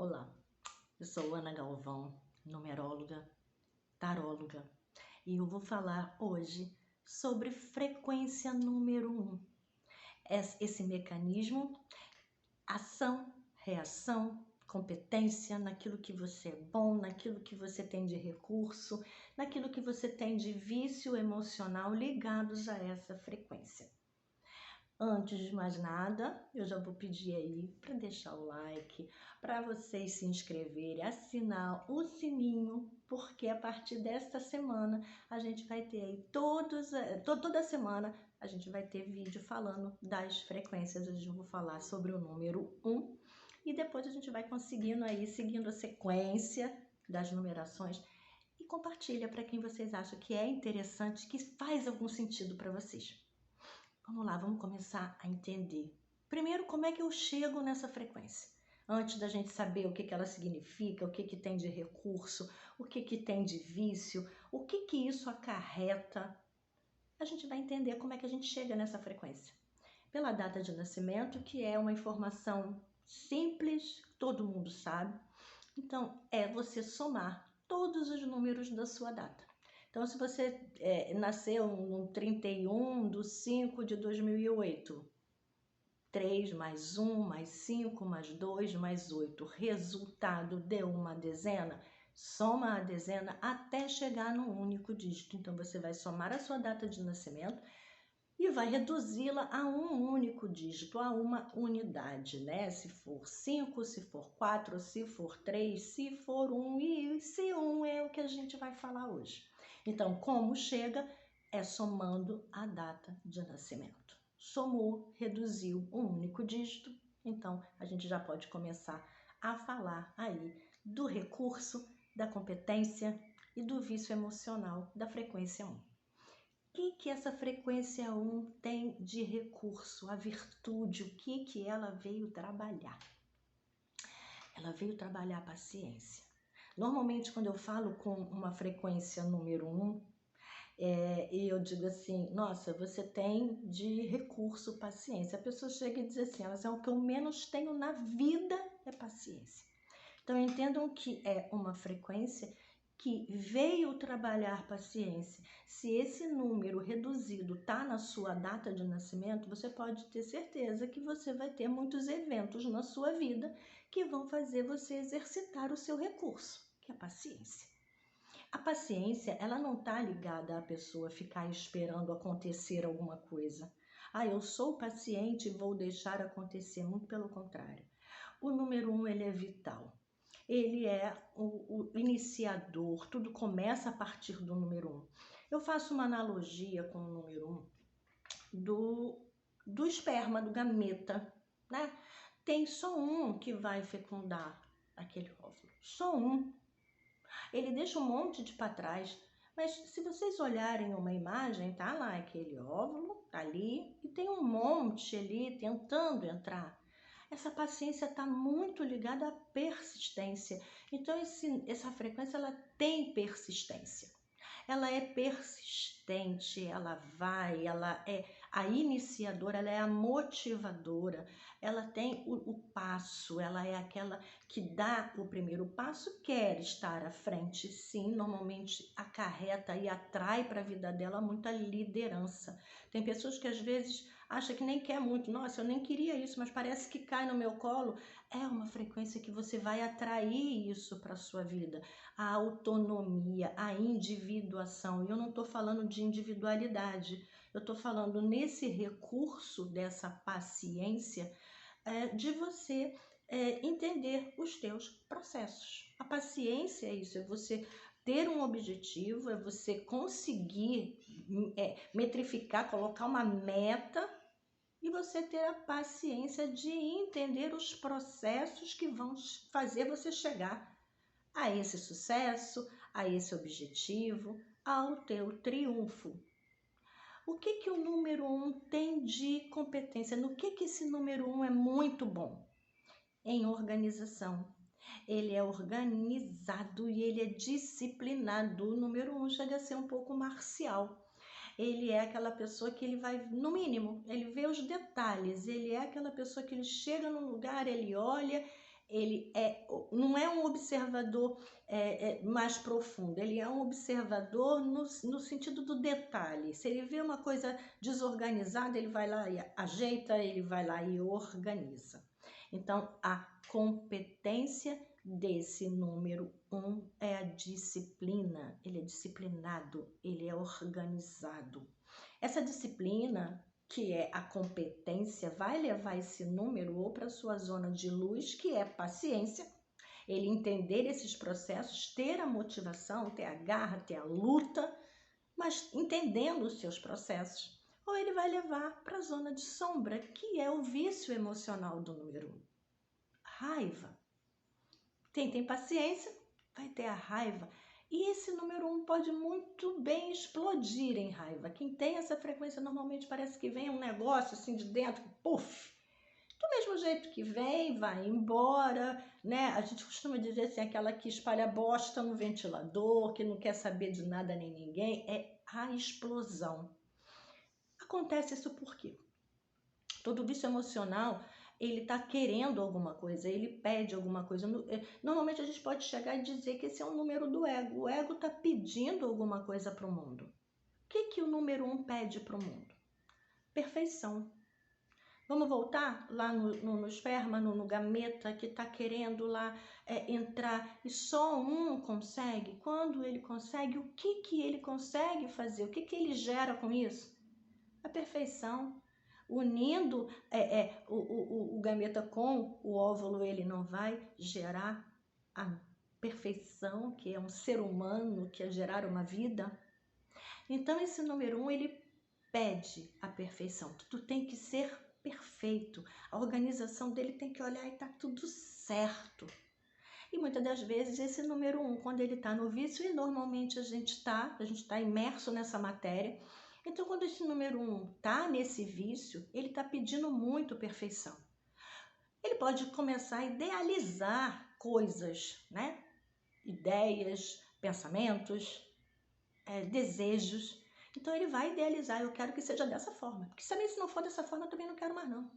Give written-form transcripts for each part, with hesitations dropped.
Olá, eu sou Ana Galvão, numeróloga, taróloga, e eu vou falar hoje sobre frequência número 1. Esse mecanismo, ação, reação, competência naquilo que você é bom, naquilo que você tem de recurso, naquilo que você tem de vício emocional ligados a essa frequência. Antes de mais nada, eu já vou pedir aí para deixar o like, para vocês se inscreverem, assinar o sininho, porque a partir desta semana a gente vai ter aí toda semana a gente vai ter vídeo falando das frequências. Hoje eu vou falar sobre o número 1 e depois a gente vai conseguindo aí, seguindo a sequência das numerações, e compartilha para quem vocês acham que é interessante, que faz algum sentido para vocês. Vamos lá, vamos começar a entender. Primeiro, como é que eu chego nessa frequência? Antes da gente saber o que ela significa, o que tem de recurso, o que tem de vício, o que isso acarreta, a gente vai entender como é que a gente chega nessa frequência. Pela data de nascimento, que é uma informação simples, todo mundo sabe. Então, é você somar todos os números da sua data. Então, se você nasceu no 31/5/2008, 3 mais 1 mais 5 mais 2 mais 8, resultado deu uma dezena, soma a dezena até chegar no único dígito. Então, você vai somar a sua data de nascimento e vai reduzi-la a um único dígito, a uma unidade, né? Se for 5, se for 4, se for 3, se for 1, e se 1 é o que a gente vai falar hoje. Então, como chega? É somando a data de nascimento. Somou, reduziu um único dígito, então a gente já pode começar a falar aí do recurso, da competência e do vício emocional da frequência 1. O que essa frequência 1 tem de recurso, a virtude, o que ela veio trabalhar? Ela veio trabalhar a paciência. Normalmente, quando eu falo com uma frequência número 1, eu digo assim, nossa, você tem de recurso paciência. A pessoa chega e diz assim, o que eu menos tenho na vida é paciência. Então, entendam que é uma frequência que veio trabalhar paciência. Se esse número reduzido está na sua data de nascimento, você pode ter certeza que você vai ter muitos eventos na sua vida que vão fazer você exercitar o seu recurso, que é a paciência. A paciência, ela não está ligada à pessoa ficar esperando acontecer alguma coisa. Eu sou paciente e vou deixar acontecer, muito pelo contrário. O número 1, ele é vital. Ele é o iniciador, tudo começa a partir do número 1. Eu faço uma analogia com o número 1 do esperma, do gameta, né? Tem só um que vai fecundar aquele óvulo, só um. Ele deixa um monte de para trás, mas se vocês olharem uma imagem, tá lá aquele óvulo, tá ali, e tem um monte ali tentando entrar. Essa paciência está muito ligada à persistência. Então, essa frequência, ela tem persistência. Ela é persistente, ela vai, ela é a iniciadora, ela é a motivadora, ela tem o passo, ela é aquela que dá o primeiro passo, quer estar à frente, sim, normalmente acarreta e atrai para a vida dela muita liderança. Tem pessoas que às vezes acham que nem quer muito, nossa, eu nem queria isso, mas parece que cai no meu colo. É uma frequência que você vai atrair isso para a sua vida, a autonomia, a individuação. E eu não estou falando de individualidade, eu estou falando nesse recurso dessa paciência, de você entender os teus processos. A paciência é isso, é você ter um objetivo, é você conseguir metrificar, colocar uma meta e você ter a paciência de entender os processos que vão fazer você chegar a esse sucesso, a esse objetivo, ao teu triunfo. O que o número 1 tem de competência? No que esse número 1 é muito bom? Em organização. Ele é organizado e ele é disciplinado. O número 1 chega a ser um pouco marcial. Ele é aquela pessoa que ele vai, no mínimo, ele vê os detalhes. Ele é aquela pessoa que ele chega num lugar, ele olha, ele não é um observador mais profundo, ele é um observador no sentido do detalhe. Se ele vê uma coisa desorganizada, ele vai lá e ajeita, ele vai lá e organiza. Então, a competência desse número 1 é a disciplina. Ele é disciplinado, ele é organizado. Essa disciplina, que é a competência, vai levar esse número ou para a sua zona de luz, que é paciência, ele entender esses processos, ter a motivação, ter a garra, ter a luta, mas entendendo os seus processos. Ou ele vai levar para a zona de sombra, que é o vício emocional do número 1. Raiva. Quem tem paciência vai ter a raiva. E esse número 1 pode muito bem explodir em raiva. Quem tem essa frequência normalmente parece que vem um negócio assim de dentro, puf! Do mesmo jeito que vem, vai embora, né? A gente costuma dizer assim, aquela que espalha bosta no ventilador, que não quer saber de nada nem ninguém, é a explosão. Acontece isso por quê? Todo vício emocional, ele está querendo alguma coisa, ele pede alguma coisa. Normalmente a gente pode chegar e dizer que esse é um número do ego. O ego está pedindo alguma coisa para o mundo. O que o número 1 pede para o mundo? Perfeição. Vamos voltar lá no esperma, no gameta, que está querendo lá entrar, e só um consegue. Quando ele consegue, o que ele consegue fazer? O que ele gera com isso? A perfeição. Unindo o gameta com o óvulo, ele não vai gerar a perfeição, que é um ser humano, que é gerar uma vida. Então, esse número 1, ele pede a perfeição. Tudo tem que ser perfeito. A organização dele tem que olhar e tá tudo certo. E muitas das vezes esse número 1, quando ele está no vício, e normalmente a gente está imerso nessa matéria. Então, quando esse número 1 está nesse vício, ele está pedindo muito perfeição. Ele pode começar a idealizar coisas, né? Ideias, pensamentos, desejos. Então ele vai idealizar, eu quero que seja dessa forma. Porque também se não for dessa forma, eu também não quero mais não.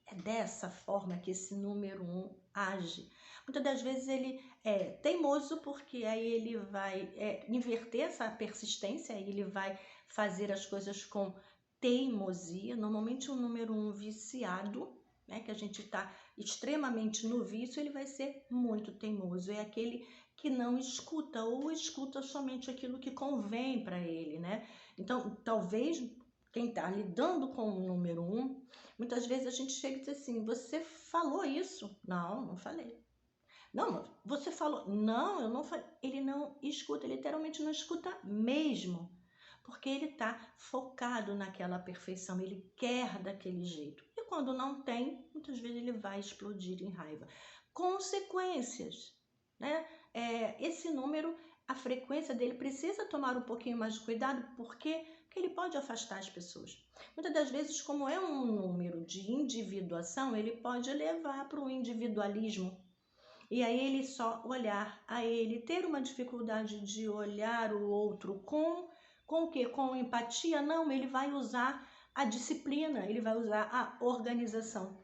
É dessa forma que esse número 1 age. Muitas das vezes ele é teimoso, porque aí ele vai inverter essa persistência, aí ele vai fazer as coisas com teimosia. Normalmente o número 1 viciado, né, que a gente está extremamente no vício, ele vai ser muito teimoso. É aquele que não escuta, ou escuta somente aquilo que convém para ele, né? Então, talvez quem está lidando com o número 1, muitas vezes a gente chega e diz assim, você falou isso? Não, não falei. Não, você falou. Não, eu não falei. Ele não escuta, ele literalmente não escuta mesmo. Porque ele está focado naquela perfeição, ele quer daquele jeito. E quando não tem, muitas vezes ele vai explodir em raiva. Consequências, né? Esse número, a frequência dele precisa tomar um pouquinho mais de cuidado, porque ele pode afastar as pessoas. Muitas das vezes, como é um número de individuação, ele pode levar para o individualismo. E aí ele só olhar a ele, ter uma dificuldade de olhar o outro com o quê? Com empatia? Não, ele vai usar a disciplina, ele vai usar a organização.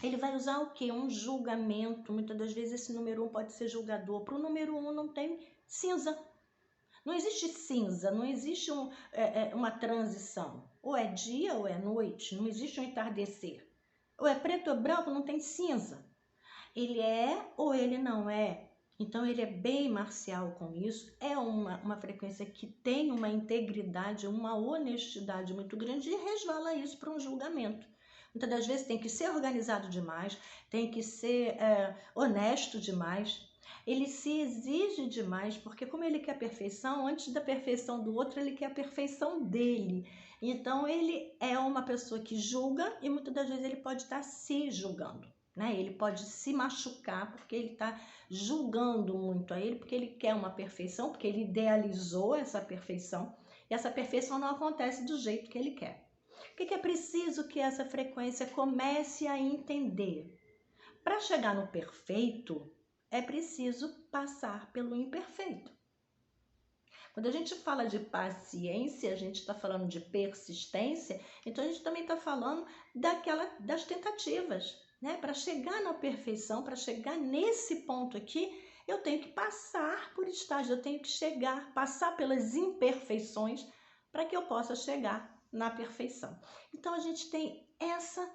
Ele vai usar o quê? Um julgamento. Muitas das vezes esse número 1 pode ser julgador. Para o número 1 não tem cinza. Não existe cinza, não existe uma transição. Ou é dia ou é noite, não existe um entardecer. Ou é preto ou branco, não tem cinza. Ele é ou ele não é. Então ele é bem marcial com isso. É uma frequência que tem uma integridade, uma honestidade muito grande, e resvala isso para um julgamento. Muitas das vezes tem que ser organizado demais, tem que ser honesto demais. Ele se exige demais, porque como ele quer perfeição, antes da perfeição do outro, ele quer a perfeição dele. Então ele é uma pessoa que julga, e muitas das vezes ele pode estar se julgando, né? Ele pode se machucar porque ele está julgando muito a ele, porque ele quer uma perfeição, porque ele idealizou essa perfeição, e essa perfeição não acontece do jeito que ele quer. O que é preciso que essa frequência comece a entender? Para chegar no perfeito, é preciso passar pelo imperfeito. Quando a gente fala de paciência, a gente está falando de persistência, então a gente também está falando das tentativas. né? Para chegar na perfeição, para chegar nesse ponto aqui, eu tenho que passar por estágios, eu tenho que chegar, passar pelas imperfeições para que eu possa chegar na perfeição. Então a gente tem essa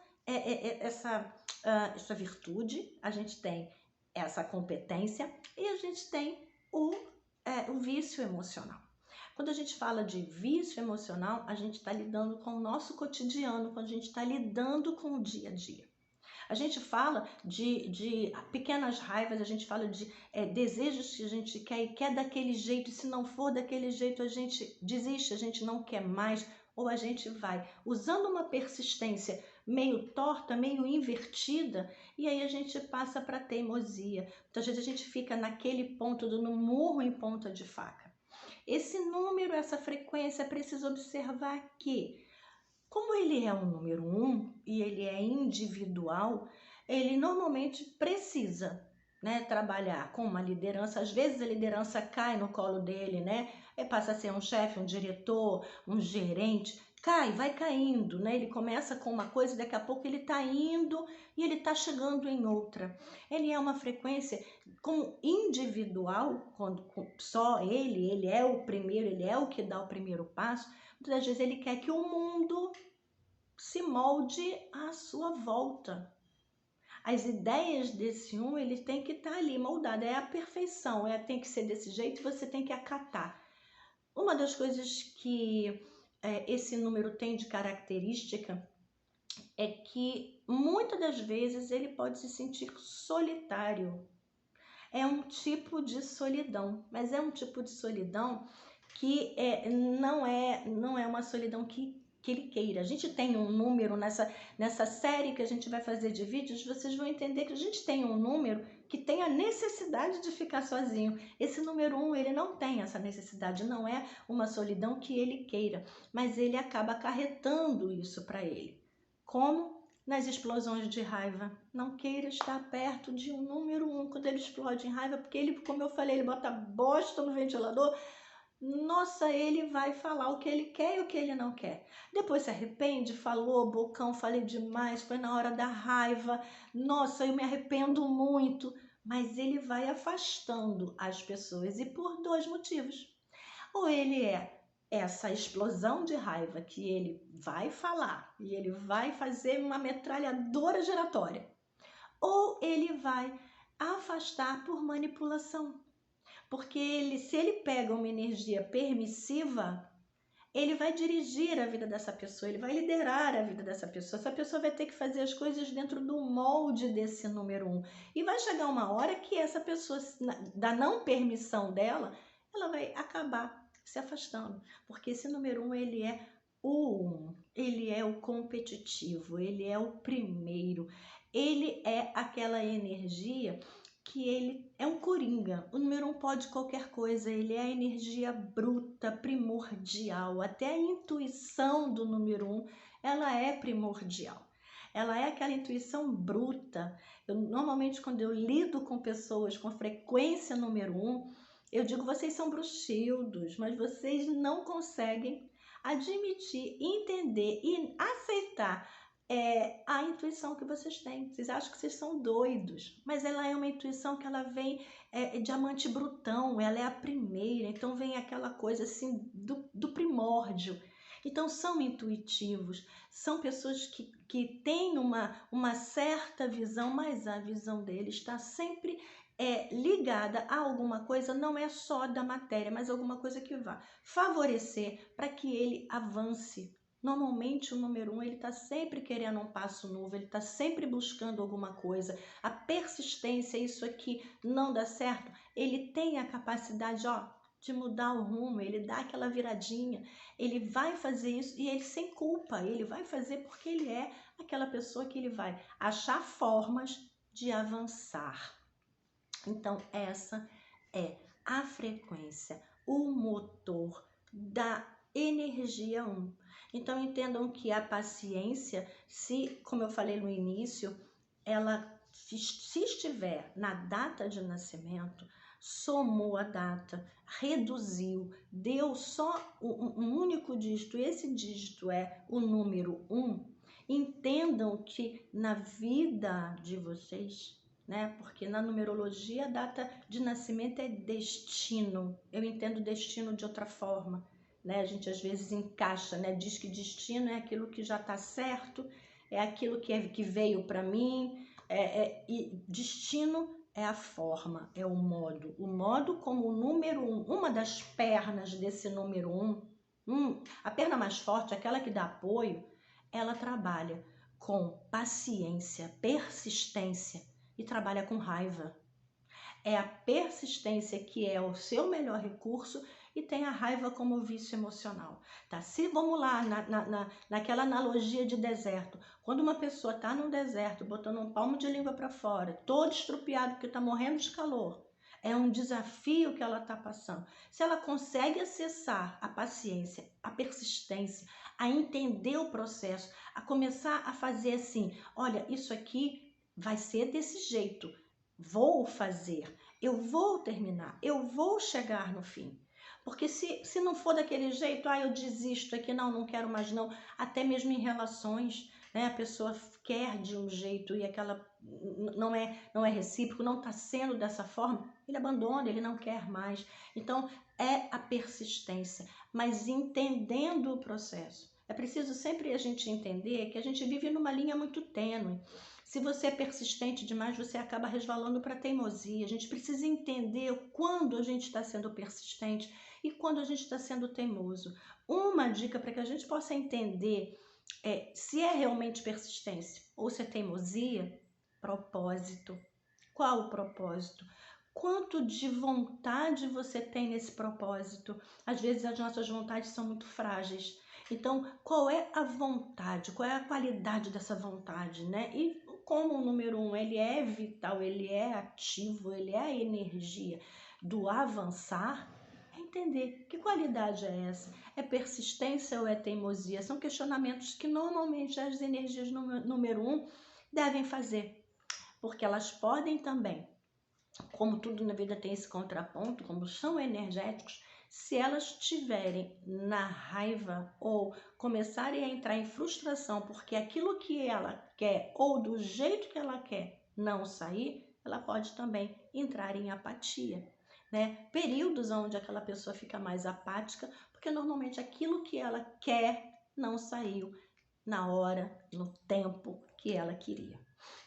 virtude, a gente tem essa competência e a gente tem o vício emocional. Quando a gente fala de vício emocional, a gente está lidando com o nosso cotidiano, quando a gente está lidando com o dia a dia. A gente fala de pequenas raivas, a gente fala de desejos que a gente quer e quer daquele jeito, e se não for daquele jeito a gente desiste, a gente não quer mais, ou a gente vai usando uma persistência meio torta, meio invertida, e aí a gente passa para teimosia. Muitas vezes a gente fica naquele ponto do no murro em ponta de faca. Esse número, essa frequência, é preciso observar que, como ele é o número 1 e ele é individual, ele normalmente precisa, né, trabalhar com uma liderança. Às vezes a liderança cai no colo dele, né? Passa a ser um chefe, um diretor, um gerente. Vai caindo, né? Ele começa com uma coisa e daqui a pouco ele está indo e ele está chegando em outra. Ele é uma frequência como individual, quando só ele é o primeiro, ele é o que dá o primeiro passo. Muitas vezes ele quer que o mundo se molde à sua volta. As ideias desse ele tem que estar ali moldada, é a perfeição, tem que ser desse jeito e você tem que acatar. Uma das coisas que esse número tem de característica é que muitas das vezes ele pode se sentir solitário. É um tipo de solidão, mas é um tipo de solidão que não é uma solidão que ele queira. A gente tem um número nessa série que a gente vai fazer de vídeos, vocês vão entender que a gente tem um número que tem a necessidade de ficar sozinho. Esse número 1, ele não tem essa necessidade, não é uma solidão que ele queira, mas ele acaba acarretando isso para ele. Como? Nas explosões de raiva. Não queira estar perto de um número 1 quando ele explode em raiva, porque ele, como eu falei, ele bota bosta no ventilador. Nossa, ele vai falar o que ele quer e o que ele não quer. Depois se arrepende, falou, bocão, falei demais, foi na hora da raiva. Nossa, eu me arrependo muito. Mas ele vai afastando as pessoas e por 2 motivos. Ou ele é essa explosão de raiva que ele vai falar e ele vai fazer uma metralhadora giratória. Ou ele vai afastar por manipulação. Porque se ele pega uma energia permissiva, ele vai dirigir a vida dessa pessoa, ele vai liderar a vida dessa pessoa. Essa pessoa vai ter que fazer as coisas dentro do molde desse número 1. E vai chegar uma hora que essa pessoa, da não permissão dela, ela vai acabar se afastando. Porque esse número 1, ele é o 1, ele é o competitivo, ele é o primeiro, ele é aquela energia que ele é um coringa. O número 1 pode qualquer coisa, ele é a energia bruta, primordial. Até a intuição do número 1, ela é primordial. Ela é aquela intuição bruta. Normalmente, quando eu lido com pessoas com frequência número 1, eu digo, vocês são bruxildos, mas vocês não conseguem admitir, entender e aceitar a intuição que vocês têm. Vocês acham que vocês são doidos, mas ela é uma intuição que ela vem diamante brutão, ela é a primeira, então vem aquela coisa assim do primórdio. Então são intuitivos, são pessoas que têm uma certa visão, mas a visão deles está sempre ligada a alguma coisa, não é só da matéria, mas alguma coisa que vai favorecer para que ele avance. Normalmente o número 1, ele está sempre querendo um passo novo, ele está sempre buscando alguma coisa. A persistência, isso aqui não dá certo, ele tem a capacidade de mudar o rumo, ele dá aquela viradinha, ele vai fazer isso e ele sem culpa, ele vai fazer porque ele é aquela pessoa que ele vai achar formas de avançar. Então essa é a frequência, o motor da energia 1. Então entendam que a paciência, como eu falei no início, ela se estiver na data de nascimento, somou a data, reduziu, deu só um único dígito, esse dígito é o número 1, Entendam que na vida de vocês, né? Porque na numerologia a data de nascimento é destino. Eu entendo destino de outra forma, né? A gente às vezes encaixa, né? Diz que destino é aquilo que já está certo, é aquilo que veio para mim, e destino é a forma, é o modo como o número 1, uma das pernas desse número 1, a perna mais forte, aquela que dá apoio, ela trabalha com paciência, persistência e trabalha com raiva. É a persistência que é o seu melhor recurso e tem a raiva como vício emocional, tá? Se vamos lá, naquela analogia de deserto, quando uma pessoa tá num deserto, botando um palmo de língua para fora, todo estrupiado porque tá morrendo de calor, é um desafio que ela tá passando. Se ela consegue acessar a paciência, a persistência, a entender o processo, a começar a fazer assim, olha, isso aqui vai ser desse jeito, vou fazer, eu vou terminar, eu vou chegar no fim. Porque se não for daquele jeito, eu desisto aqui, não quero mais não. Até mesmo em relações, né? A pessoa quer de um jeito e aquela não é recíproco, não está sendo dessa forma, ele abandona, ele não quer mais. Então, é a persistência, mas entendendo o processo. É preciso sempre a gente entender que a gente vive numa linha muito tênue. Se você é persistente demais, você acaba resvalando para a teimosia. A gente precisa entender quando a gente está sendo persistente e quando a gente está sendo teimoso. Uma dica para que a gente possa entender se é realmente persistência ou se é teimosia: propósito. Qual o propósito? Quanto de vontade você tem nesse propósito? Às vezes as nossas vontades são muito frágeis. Então, qual é a vontade? Qual é a qualidade dessa vontade, né? E como o número 1, ele é vital, ele é ativo, ele é a energia do avançar, é entender que qualidade é essa? É persistência ou é teimosia? São questionamentos que normalmente as energias número 1 devem fazer, porque elas podem também, como tudo na vida tem esse contraponto, como são energéticos, se elas tiverem na raiva ou começarem a entrar em frustração porque aquilo que ela quer ou do jeito que ela quer não sair, ela pode também entrar em apatia, né? Períodos onde aquela pessoa fica mais apática, porque normalmente aquilo que ela quer não saiu na hora, no tempo que ela queria.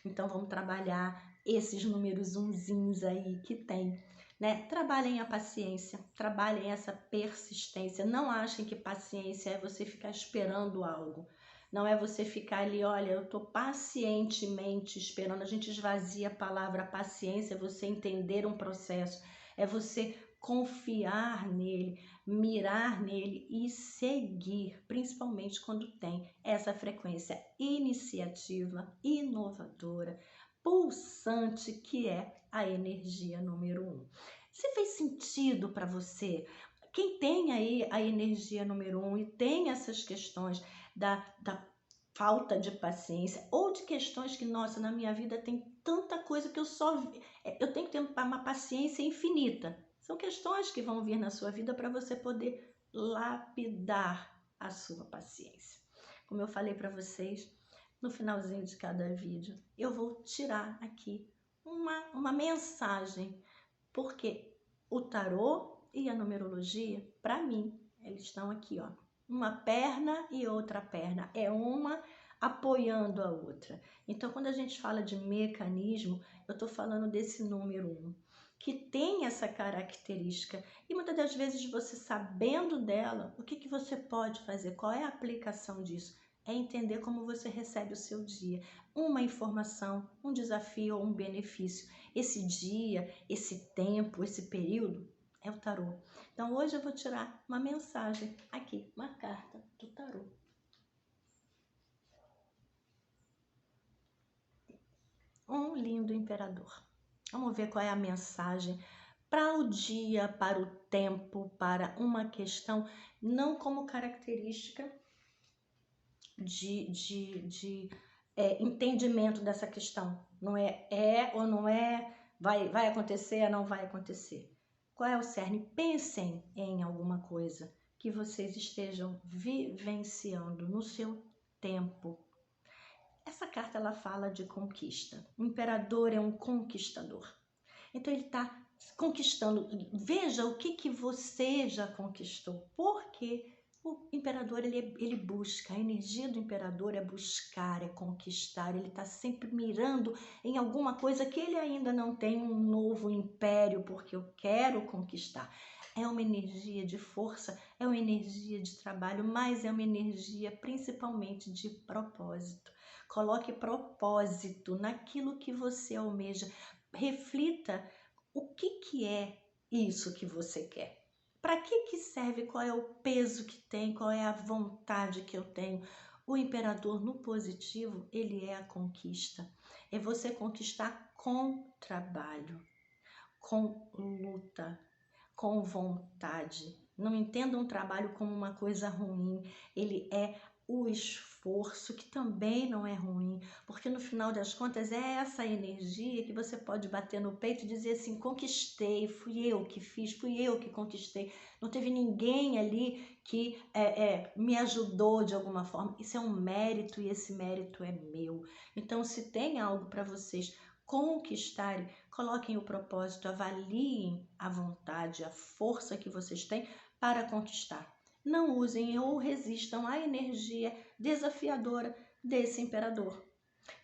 Então vamos trabalhar esses números unzinhos aí que tem, né? Trabalhem a paciência, trabalhem essa persistência. Não achem que paciência é você ficar esperando algo. Não é você ficar ali, olha, eu tô pacientemente esperando. A gente esvazia a palavra paciência, é você entender um processo, é você confiar nele, mirar nele e seguir, principalmente quando tem essa frequência iniciativa, inovadora, pulsante, que é a energia número 1. Se fez sentido para você, quem tem aí a energia número 1 e tem essas questões da falta de paciência ou de questões que, nossa, na minha vida tem tanta coisa que eu tenho que ter uma paciência infinita. São questões que vão vir na sua vida para você poder lapidar a sua paciência. Como eu falei para vocês, no finalzinho de cada vídeo, eu vou tirar aqui uma mensagem, porque o tarô e a numerologia, para mim, eles estão aqui, ó, uma perna e outra perna, é uma apoiando a outra. Então, quando a gente fala de mecanismo, eu estou falando desse número 1, que tem essa característica, e muitas das vezes você sabendo dela, o que você pode fazer, qual é a aplicação disso? É entender como você recebe o seu dia, uma informação, um desafio ou um benefício. Esse dia, esse tempo, esse período é o tarô. Então hoje eu vou tirar uma mensagem aqui, uma carta do tarô. Um lindo imperador. Vamos ver qual é a mensagem para o dia, para o tempo, para uma questão, não como característica de entendimento dessa questão. Não é ou não é, vai acontecer ou não vai acontecer. Qual é o cerne? Pensem em alguma coisa que vocês estejam vivenciando no seu tempo. Essa carta ela fala de conquista. O imperador é um conquistador. Então ele está conquistando. Veja o que você já conquistou. Porque o imperador ele busca. A energia do imperador é buscar, é conquistar. Ele está sempre mirando em alguma coisa que ele ainda não tem, um novo império, porque eu quero conquistar. É uma energia de força, é uma energia de trabalho, mas é uma energia principalmente de propósito. Coloque propósito naquilo que você almeja. Reflita o que é isso que você quer. Para que serve? Qual é o peso que tem? Qual é a vontade que eu tenho? O imperador no positivo, ele é a conquista. É você conquistar com trabalho, com luta, com vontade. Não entenda um trabalho como uma coisa ruim. Ele é o esforço, que também não é ruim, porque no final das contas é essa energia que você pode bater no peito e dizer assim: conquistei, fui eu que fiz, fui eu que conquistei, não teve ninguém ali que me ajudou de alguma forma. Isso é um mérito e esse mérito é meu. Então, se tem algo para vocês conquistarem, coloquem o propósito, avaliem a vontade, a força que vocês têm para conquistar. Não usem ou resistam à energia desafiadora desse imperador,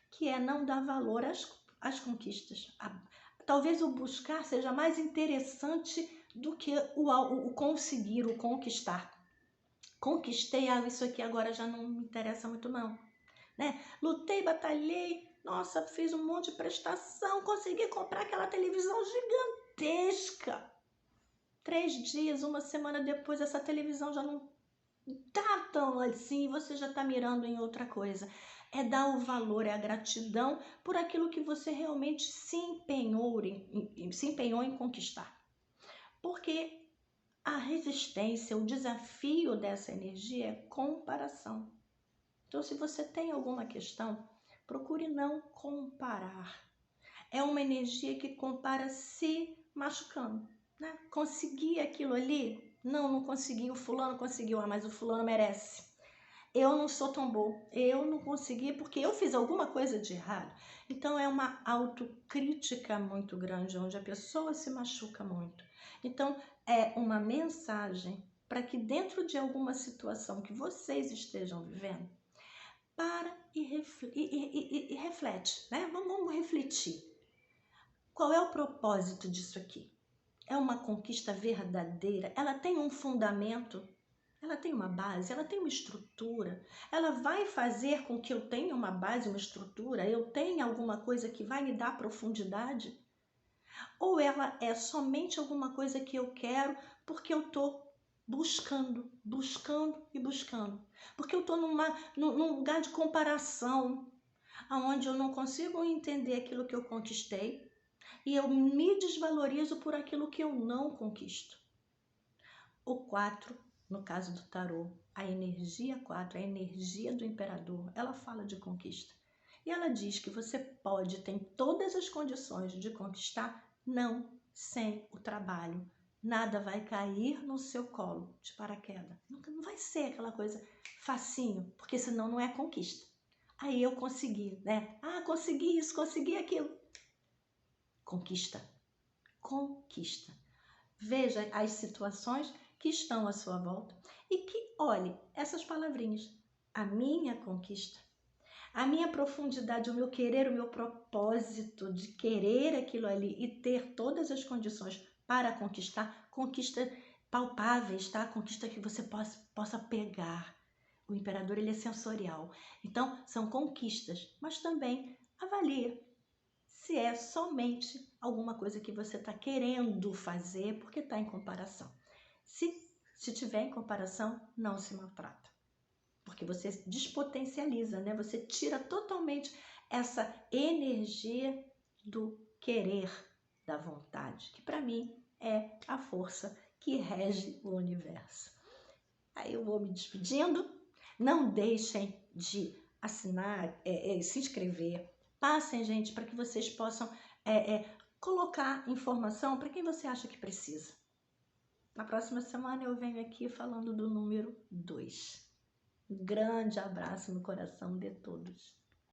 que é não dar valor às conquistas. Talvez o buscar seja mais interessante do que o conseguir, o conquistar. Conquistei, isso aqui agora já não me interessa muito não. Né? Lutei, batalhei, nossa, fiz um monte de prestação, consegui comprar aquela televisão gigantesca. 3 dias, uma semana depois, essa televisão já não tá tão assim, você já tá mirando em outra coisa. É dar o valor, é a gratidão por aquilo que você realmente se empenhou em conquistar. Porque a resistência, o desafio dessa energia é comparação. Então, se você tem alguma questão, procure não comparar. É uma energia que compara se machucando, né? Consegui aquilo ali? Não consegui. O fulano conseguiu, mas o fulano merece. Eu não sou tão bom. Eu não consegui porque eu fiz alguma coisa de errado. Então, é uma autocrítica muito grande, onde a pessoa se machuca muito. Então, é uma mensagem para que dentro de alguma situação que vocês estejam vivendo, para e reflete, né? Vamos refletir. Qual é o propósito disso aqui? É uma conquista verdadeira? Ela tem um fundamento? Ela tem uma base? Ela tem uma estrutura? Ela vai fazer com que eu tenha uma base, uma estrutura? Eu tenha alguma coisa que vai me dar profundidade? Ou ela é somente alguma coisa que eu quero porque eu estou buscando e buscando? Porque eu estou num lugar de comparação, onde eu não consigo entender aquilo que eu conquistei e eu me desvalorizo por aquilo que eu não conquisto. O 4, no caso do tarô, a energia 4, a energia do imperador, ela fala de conquista. E ela diz que você tem todas as condições de conquistar, não sem o trabalho. Nada vai cair no seu colo de paraquedas. Não vai ser aquela coisa facinho, porque senão não é conquista. Aí eu consegui, né? Consegui isso, consegui aquilo. Conquista. Conquista. Veja as situações que estão à sua volta e que olhe essas palavrinhas. A minha conquista, a minha profundidade, o meu querer, o meu propósito de querer aquilo ali e ter todas as condições para conquistar, conquista palpáveis, tá? Conquista que você possa pegar. O imperador, ele é sensorial. Então, são conquistas, mas também avalie se é somente alguma coisa que você está querendo fazer porque está em comparação. Se tiver em comparação, não se maltrata, porque você despotencializa, né? Você tira totalmente essa energia do querer, da vontade, que para mim é a força que rege o universo. Aí eu vou me despedindo. Não deixem de assinar, se inscrever. Passem, gente, para que vocês possam colocar informação para quem você acha que precisa. Na próxima semana eu venho aqui falando do número 2. Um grande abraço no coração de todos.